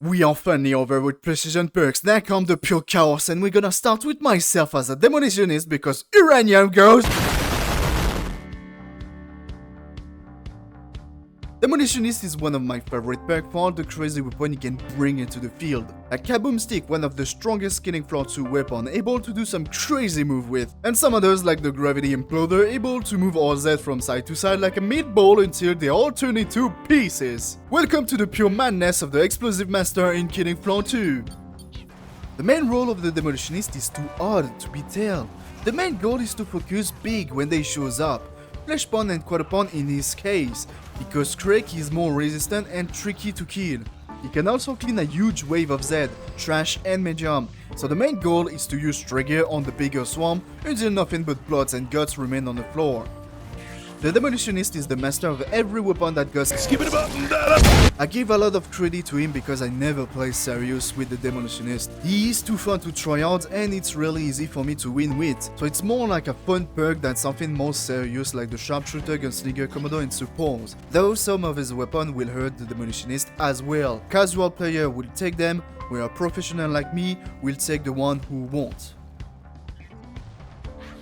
We are finally over with precision perks, now come the pure chaos, and we're gonna start with myself as a demolitionist because uranium goes. Demolitionist is one of my favorite perks for all the crazy weapon you can bring into the field. A Kaboomstick, one of the strongest killing floor 2 weapon, able to do some crazy move with, and some others like the gravity Imploder, able to move all Z from side to side like a meatball until they all turn into pieces. Welcome to the pure madness of the explosive master in killing floor 2. The main role of the demolitionist is too hard to be tell. The main goal is to focus big when they shows up. Flesh Pound and Quarter Pound in his case, because Crake is more resistant and tricky to kill. He can also clean a huge wave of Z, trash and medium, so the main goal is to use Trigger on the bigger swarm until nothing but bloods and guts remain on the floor. The Demolitionist is the master of every weapon that goes skip it about. I give a lot of credit to him because I never play serious with the Demolitionist. He is too fun to try out and it's really easy for me to win with, so it's more like a fun perk than something more serious like the Sharpshooter, Gunslinger, Commodore and Suppose. Though some of his weapons will hurt the Demolitionist as well. Casual player will take them, where a professional like me will take the one who won't.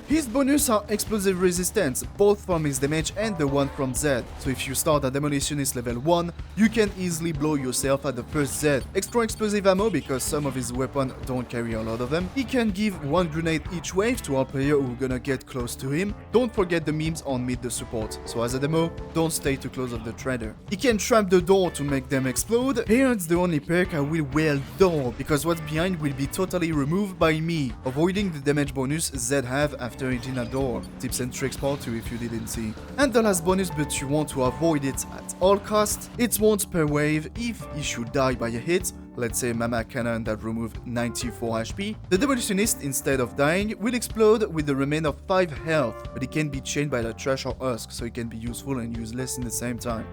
His bonus are explosive resistance, both from his damage and the one from Z, so if you start at Demolitionist level 1, you can easily blow yourself at the first Z. Extra explosive ammo because some of his weapons don't carry a lot of them. He can give 1 grenade each wave to all players who are gonna get close to him. Don't forget the memes on meet the support, so as a demo, don't stay too close of the trader. He can trap the door to make them explode. Here it's the only perk I will well door, because what's behind will be totally removed by me, avoiding the damage bonus Z have after hitting a door. Tips and tricks part 2 if you didn't see. And the last bonus, but you want to avoid it at all costs, it's once per wave if he should die by a hit, let's say Mama Cannon that removed 94 HP, the Demolitionist instead of dying will explode with the remainder of 5 health, but it can be chained by the trash or husk, so it can be useful and useless in the same time.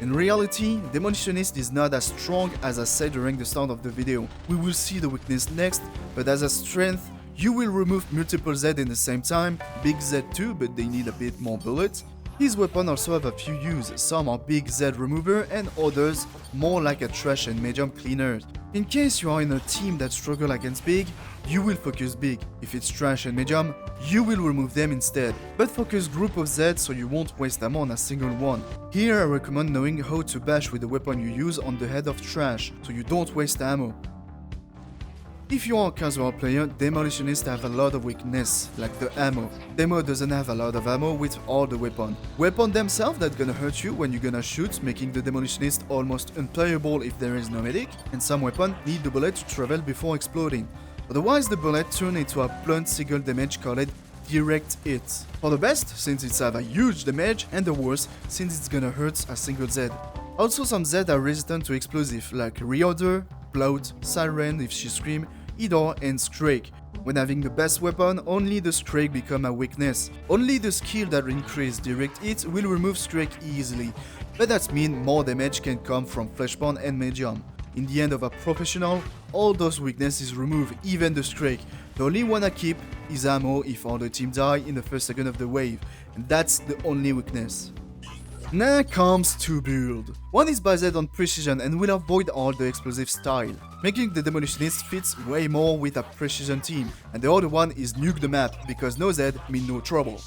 In reality, Demolitionist is not as strong as I said during the start of the video. We will see the weakness next, but as a strength, you will remove multiple Z in the same time, big Z too, but they need a bit more bullets. His weapons also have a few uses, some are big Z remover and others more like a trash and medium cleaner. In case you are in a team that struggle against big, you will focus big. If it's trash and medium, you will remove them instead. But focus group of Z so you won't waste ammo on a single one. Here I recommend knowing how to bash with the weapon you use on the head of trash, so you don't waste ammo. If you are a casual player, Demolitionists have a lot of weakness, like the ammo. Demo doesn't have a lot of ammo with all the weapons. Weapons themselves that gonna hurt you when you're gonna shoot, making the Demolitionist almost unplayable if there is no medic, and some weapons need the bullet to travel before exploding. Otherwise the bullet turns into a blunt single damage called direct hit. For the best, since it's have a huge damage, and the worst, since it's gonna hurt a single Z. Also some Z are resistant to explosive, like Reorder, Bloat, Siren if she scream, Idor and Scrake. When having the best weapon, only the Scrake become a weakness. Only the skill that increase direct hit will remove Scrake easily, but that means more damage can come from Flesh Pound and Medium. In the end of a professional, all those weaknesses removed, even the Scrake. The only one I keep is ammo if all the team die in the first second of the wave, and that's the only weakness. Now comes two builds. One is based on precision and will avoid all the explosive style, making the Demolitionist fits way more with a precision team, and the other one is nuke the map, because no Z mean no trouble.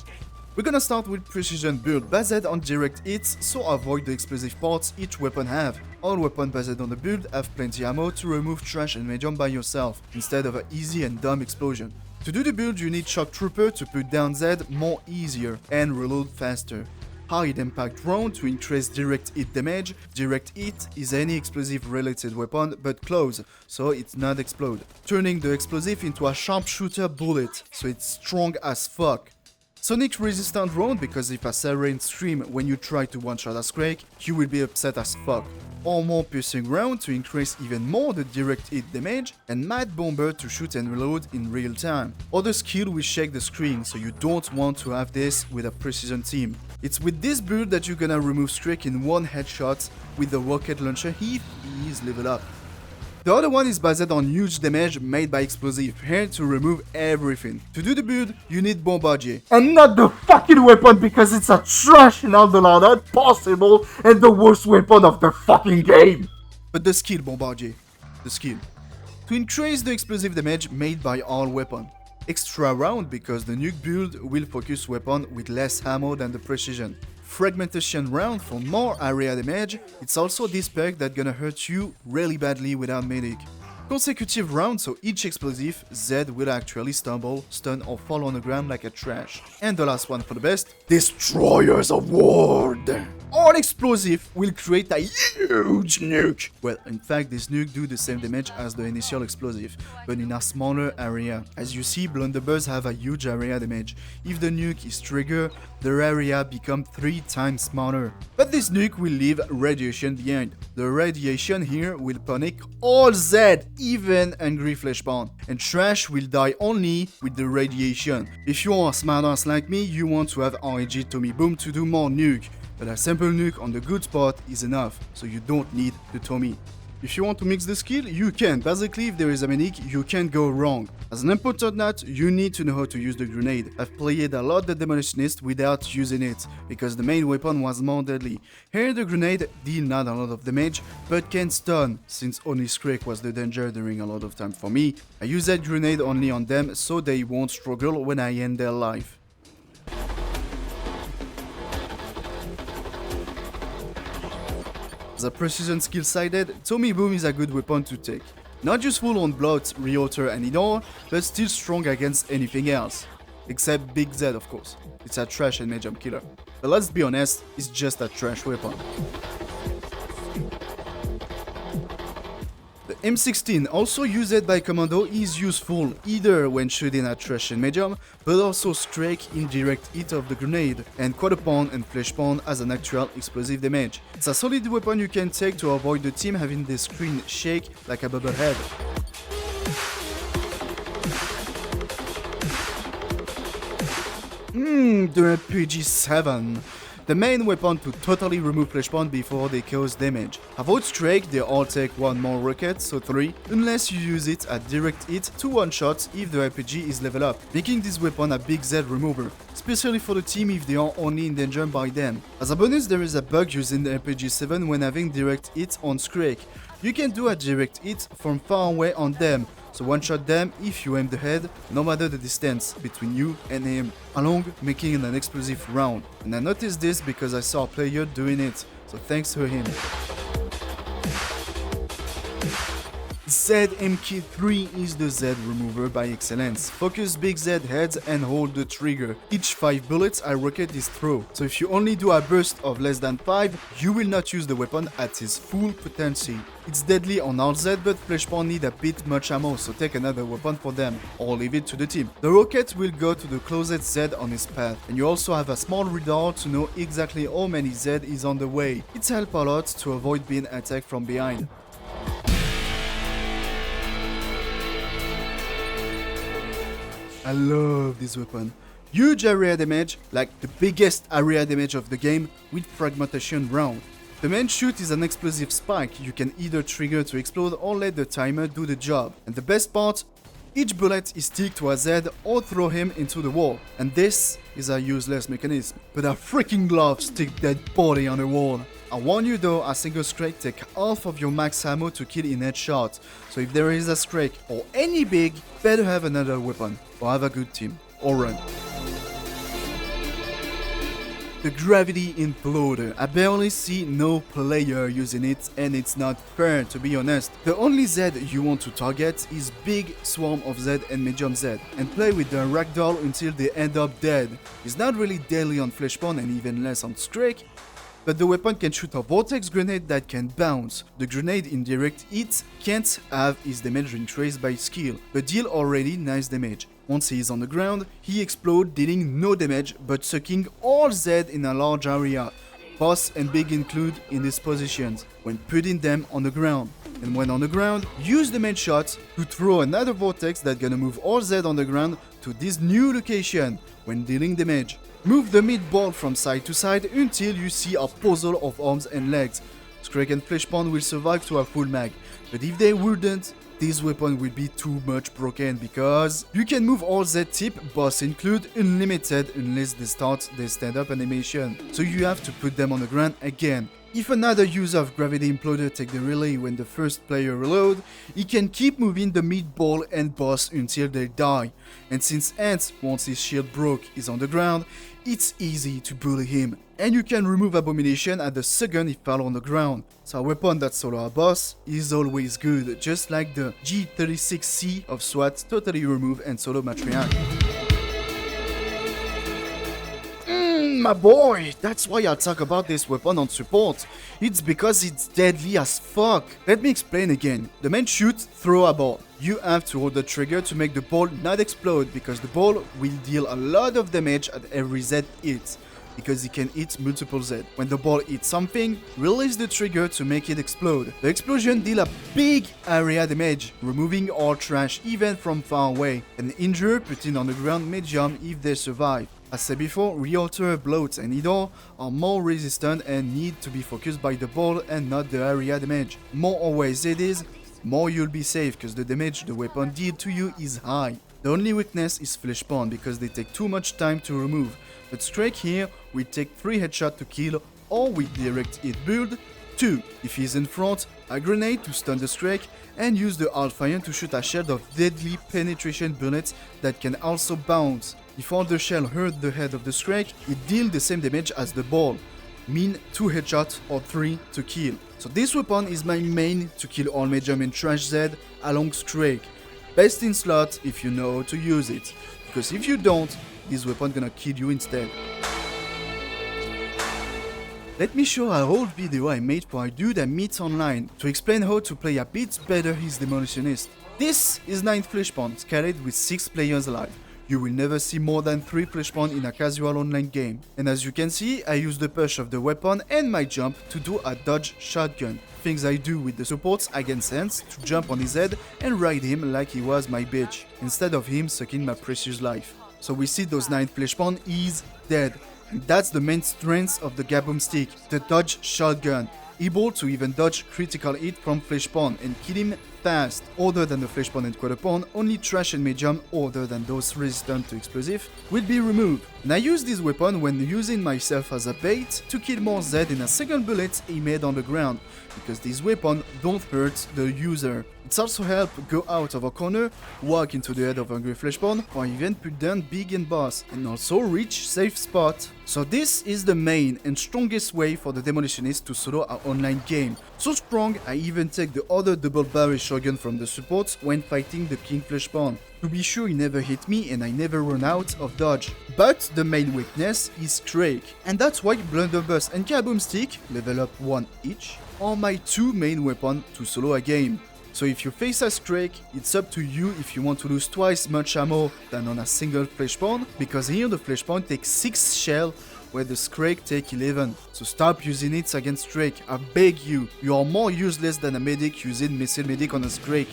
We're gonna start with precision build based on direct hits, so avoid the explosive parts each weapon have. All weapons based on the build have plenty ammo to remove trash and medium by yourself, instead of an easy and dumb explosion. To do the build you need Shock Trooper to put down Z more easier and reload faster. High impact round to increase direct hit damage. Direct hit is any explosive related weapon but close, so it's not explode. Turning the explosive into a sharpshooter bullet, so it's strong as fuck. Sonic resistant round because if a siren scream when you try to one-shot a Scrake, you will be upset as fuck. Or more piercing round to increase even more the direct hit damage, and Mad Bomber to shoot and reload in real time. Other skill will shake the screen, so you don't want to have this with a precision team. It's with this build that you're gonna remove Scrake in one headshot with the rocket launcher if he is level up. The other one is based on huge damage made by explosive, here to remove everything. To do the build, you need Bombardier. And not the fucking weapon because it's a trash in all the lot, impossible, and the worst weapon of the fucking game. But the skill, Bombardier. The skill. To increase the explosive damage made by all weapon. Extra round because the nuke build will focus weapon with less ammo than the precision. Fragmentation round for more area damage. It's also this perk that gonna hurt you really badly without medic. Consecutive round, so each explosive, Z will actually stumble, stun or fall on the ground like a trash. And the last one for the best, Destroyers of World! All explosive will create a huge nuke! Well, in fact, this nuke do the same damage as the initial explosive, but in a smaller area. As you see, Blunderbuss have a huge area damage. If the nuke is triggered, the area become 3 times smaller. But this nuke will leave radiation behind. The radiation here will panic all Z, even Angry Fleshpound. And Trash will die only with the radiation. If you are a smartass like me, you want to have RNG Tommy Boom to do more nuke. But a simple nuke on the good spot is enough, so you don't need the Tommy. If you want to mix the skill, you can. Basically, if there is a medic, you can't go wrong. As an important note, you need to know how to use the grenade. I've played a lot the Demolitionist without using it, because the main weapon was more deadly. Here the grenade deal not a lot of damage, but can stun, since only Scrake was the danger during a lot of time for me. I use that grenade only on them, so they won't struggle when I end their life. As a precision skill sided, Tommy Boom is a good weapon to take. Not useful on Bloat, Reorder and Idor, but still strong against anything else. Except Big Z, of course. It's a trash and mage jump killer. But let's be honest, it's just a trash weapon. The M16, also used by Commando, is useful either when shooting at trash and medium, but also strike in direct hit of the grenade, and Quarter Pound and Flesh Pound as an actual explosive damage. It's a solid weapon you can take to avoid the team having the screen shake like a bubblehead. The RPG-7. The main weapon to totally remove Fleshpound before they cause damage. Avoid Strike, they all take 1 more rocket, so 3, unless you use it at direct hit to one-shot if the RPG is level up, making this weapon a big Z remover, especially for the team if they are only in danger by them. As a bonus, there is a bug using the RPG-7 when having direct hit on Scrake. You can do a direct hit from far away on them, so one-shot them if you aim the head, no matter the distance between you and him, along making an explosive round. And I noticed this because I saw a player doing it, so thanks to him. ZMK3 is the Z remover by excellence. Focus big Z heads and hold the trigger. Each 5 bullets a rocket is thrown, so if you only do a burst of less than 5, you will not use the weapon at its full potential. It's deadly on all Z, but Fleshpound need a bit much ammo, so take another weapon for them, or leave it to the team. The rocket will go to the closest Z on his path, and you also have a small radar to know exactly how many Z is on the way. It helps a lot to avoid being attacked from behind. I love this weapon. Huge area damage, like the biggest area damage of the game, with fragmentation round. The main shoot is an explosive spike you can either trigger to explode or let the timer do the job. And the best part, each bullet is stick to a Z or throw him into the wall. And this is a useless mechanism, but I freaking love stick dead body on the wall. I warn you though, a single Scrake take half of your max ammo to kill in headshot, so if there is a Scrake or any big, better have another weapon, or have a good team, or run. The Gravity Imploder. I barely see no player using it, and it's not fair to be honest. The only Z you want to target is big swarm of Z and medium Z, and play with the ragdoll until they end up dead. It's not really deadly on Fleshpound and even less on Scrake, but the weapon can shoot a vortex grenade that can bounce. The grenade in direct hit can't have his damage increased by skill, but deal already nice damage. Once he is on the ground, he explodes dealing no damage but sucking all Z in a large area. Boss and big include in these positions when putting them on the ground. And when on the ground, use the main shot to throw another vortex that's gonna move all Z on the ground to this new location when dealing damage. Move the mid ball from side to side until you see a puzzle of arms and legs. Scrake and Fleshpound will survive to a full mag, but if they wouldn't, this weapon will be too much broken because you can move all Z tip, boss include, unlimited unless they start their stand up animation, so you have to put them on the ground again. If another user of Gravity Imploder take the relay when the first player reload, he can keep moving the mid-ball and boss until they die, and since Ant, once his shield broke, is on the ground, it's easy to bully him, and you can remove Abomination at the second he fell on the ground. So a weapon that solo a boss is always good, just like the G36C of SWAT totally remove and solo Matriarch. My boy, that's why I talk about this weapon on support. It's because it's deadly as fuck. Let me explain again. The main shoot, throw a ball. You have to hold the trigger to make the ball not explode, because the ball will deal a lot of damage at every Z hit, because it can hit multiple Z. When the ball hits something, release the trigger to make it explode. The explosion deal a big area damage, removing all trash even from far away, and injure putting on the ground medium if they survive. As said before, Realtor, Bloat and Idor are more resistant and need to be focused by the ball and not the area damage. More away Z is, more you'll be safe, because the damage the weapon deal to you is high. The only weakness is Flesh Spawn, because they take too much time to remove, but Strake here will take 3 headshots to kill, or with direct hit build, 2. If he's in front, a grenade to stun the Strake, and use the Hardfire to shoot a shield of deadly penetration bullets that can also bounce. If all the shell hurt the head of the Strake, it deals the same damage as the ball, mean 2 headshots or 3 to kill. So this weapon is my main to kill all medium and trash Z along Strake. Best in slot if you know how to use it, because if you don't, this weapon gonna kill you instead. Let me show a whole video I made for a dude I meet online to explain how to play a bit better his Demolitionist. This is 9 flesh points carried with 6 players alive. You will never see more than 3 flesh points in a casual online game. And as you can see, I use the push of the weapon and my jump to do a dodge shotgun. Things I do with the supports against Ants to jump on his head and ride him like he was my bitch, instead of him sucking my precious life. So we see those 9 flesh points, he's dead. And that's the main strength of the Kaboomstick, the dodge shotgun. Able to even dodge critical hit from flesh spawn and kill him fast. Other than the flesh spawn and quarter pawn, only trash and medium, other than those resistant to explosive, will be removed. And I use this weapon when using myself as a bait to kill more Z in a second bullet he made on the ground, because this weapon don't hurt the user. It's also help go out of a corner, walk into the head of angry flesh spawn, or even put down big and boss, and also reach safe spot. So this is the main and strongest way for the Demolitionist to solo our online game. So strong, I even take the other double barrel shotgun from the supports when fighting the King Flesh Spawn. To be sure he never hit me and I never run out of dodge. But the main weakness is Strake, and that's why Blunderbuss and Kaboomstick, level up 1 each, are my 2 main weapons to solo a game. So if you face a Strake, it's up to you if you want to lose twice much ammo than on a single flesh spawn, because here the flesh spawn takes 6 shell where the Strake take 11. So stop using it against Strake, I beg you. You are more useless than a medic using missile medic on a Strake.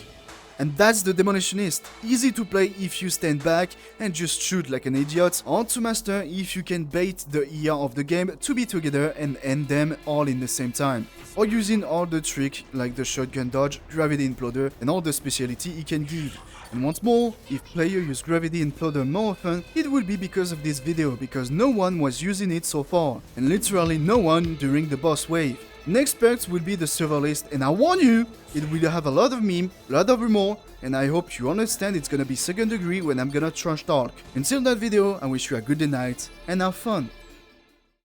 And that's the Demolitionist. Easy to play if you stand back and just shoot like an idiot, or to master if you can bait the ER of the game to be together and end them all in the same time. Or using all the trick like the shotgun dodge, Gravity Imploder and all the speciality he can give. And once more, if player use Gravity Imploder more often, it will be because of this video, because no one was using it so far, and literally no one during the boss wave. Next perks will be the survivalist, and I warn you, it will have a lot of meme, a lot of rumor, and I hope you understand it's gonna be second degree when I'm gonna trash talk. Until that video, I wish you a good night, and have fun!